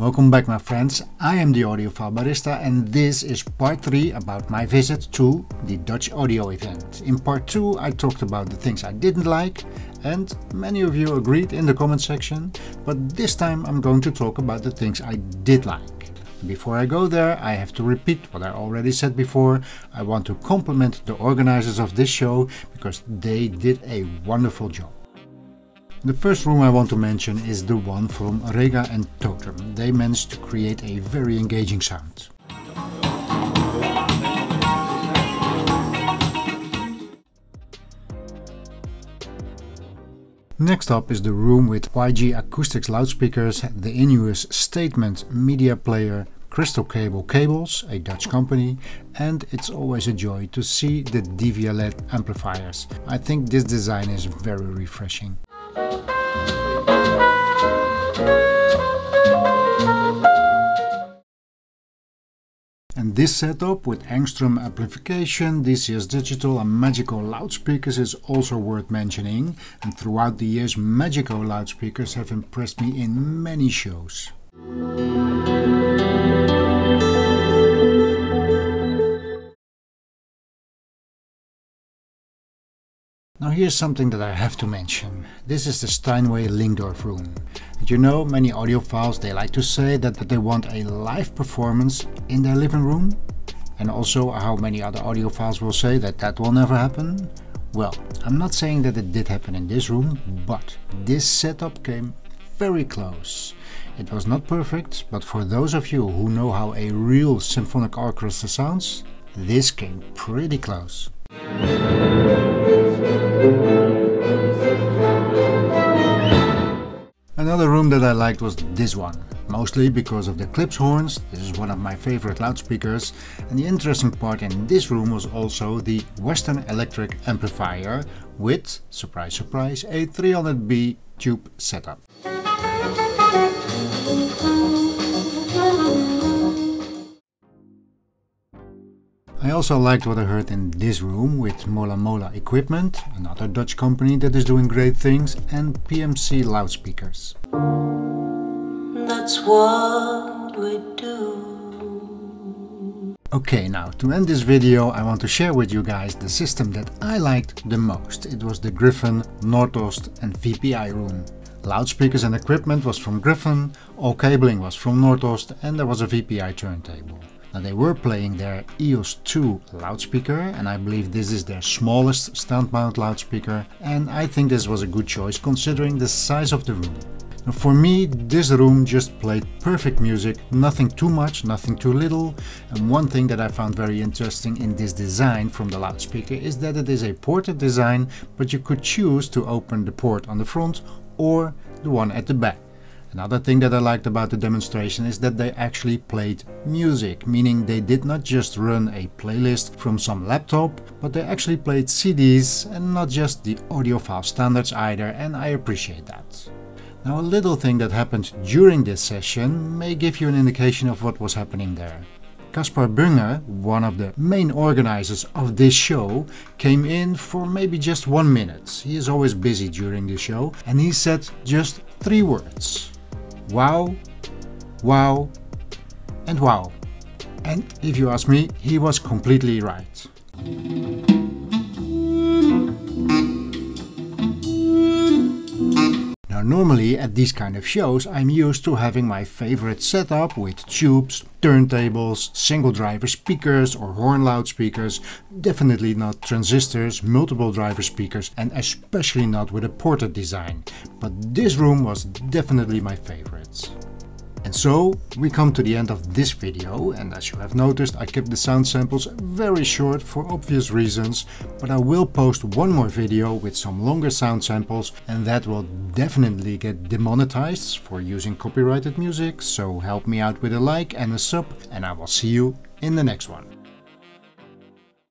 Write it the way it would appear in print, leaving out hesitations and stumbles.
Welcome back, my friends. I am the Audiophile Barista and this is part 3 about my visit to the Dutch Audio event. In part 2 I talked about the things I didn't like and many of you agreed in the comment section, but this time I'm going to talk about the things I did like. Before I go there, I have to repeat what I already said before. I want to compliment the organizers of this show because they did a wonderful job. The first room I want to mention is the one from Rega and Totem. They managed to create a very engaging sound. Next up is the room with YG Acoustics loudspeakers, the Inuus Statement media player, Crystal Cable Cables, a Dutch company, and it's always a joy to see the Devia LED amplifiers. I think this design is very refreshing. And this setup with Angstrom amplification, DCS Digital and Magico loudspeakers is also worth mentioning, and throughout the years Magico loudspeakers have impressed me in many shows. Now here's something that I have to mention. This is the Steinway Lingdorf room. And you know, many audiophiles, they like to say that they want a live performance in their living room. And also how many other audiophiles will say that that will never happen. Well, I'm not saying that it did happen in this room, but this setup came very close. It was not perfect, but for those of you who know how a real symphonic orchestra sounds, this came pretty close. Another room that I liked was this one, mostly because of the Klipsch horns. This is one of my favorite loudspeakers, and the interesting part in this room was also the Western Electric amplifier with, surprise surprise, a 300B tube setup. I also liked what I heard in this room with Mola Mola Equipment, another Dutch company that is doing great things, and PMC loudspeakers. That's what we do. Okay, now to end this video I want to share with you guys the system that I liked the most. It was the Gryphon, Nordost and VPI room. Loudspeakers and equipment was from Gryphon, all cabling was from Nordost, and there was a VPI turntable. Now they were playing their EOS 2 loudspeaker, and I believe this is their smallest stand mount loudspeaker, and I think this was a good choice considering the size of the room. Now for me, this room just played perfect music, nothing too much, nothing too little, and one thing that I found very interesting in this design from the loudspeaker is that it is a ported design, but you could choose to open the port on the front or the one at the back. Another thing that I liked about the demonstration is that they actually played music, meaning they did not just run a playlist from some laptop, but they actually played CDs and not just the audiophile standards either, and I appreciate that. Now a little thing that happened during this session may give you an indication of what was happening there. Kaspar Bunge, one of the main organizers of this show, came in for maybe just 1 minute. He is always busy during the show, and he said just 3 words. Wow, wow, and wow. And if you ask me, he was completely right. Now normally at these kind of shows I'm used to having my favorite setup with tubes, turntables, single driver speakers or horn loudspeakers, definitely not transistors, multiple driver speakers, and especially not with a ported design. But this room was definitely my favorite. And so we come to the end of this video, and as you have noticed I kept the sound samples very short for obvious reasons, but I will post one more video with some longer sound samples, and that will definitely get demonetized for using copyrighted music, so help me out with a like and a sub, and I will see you in the next one.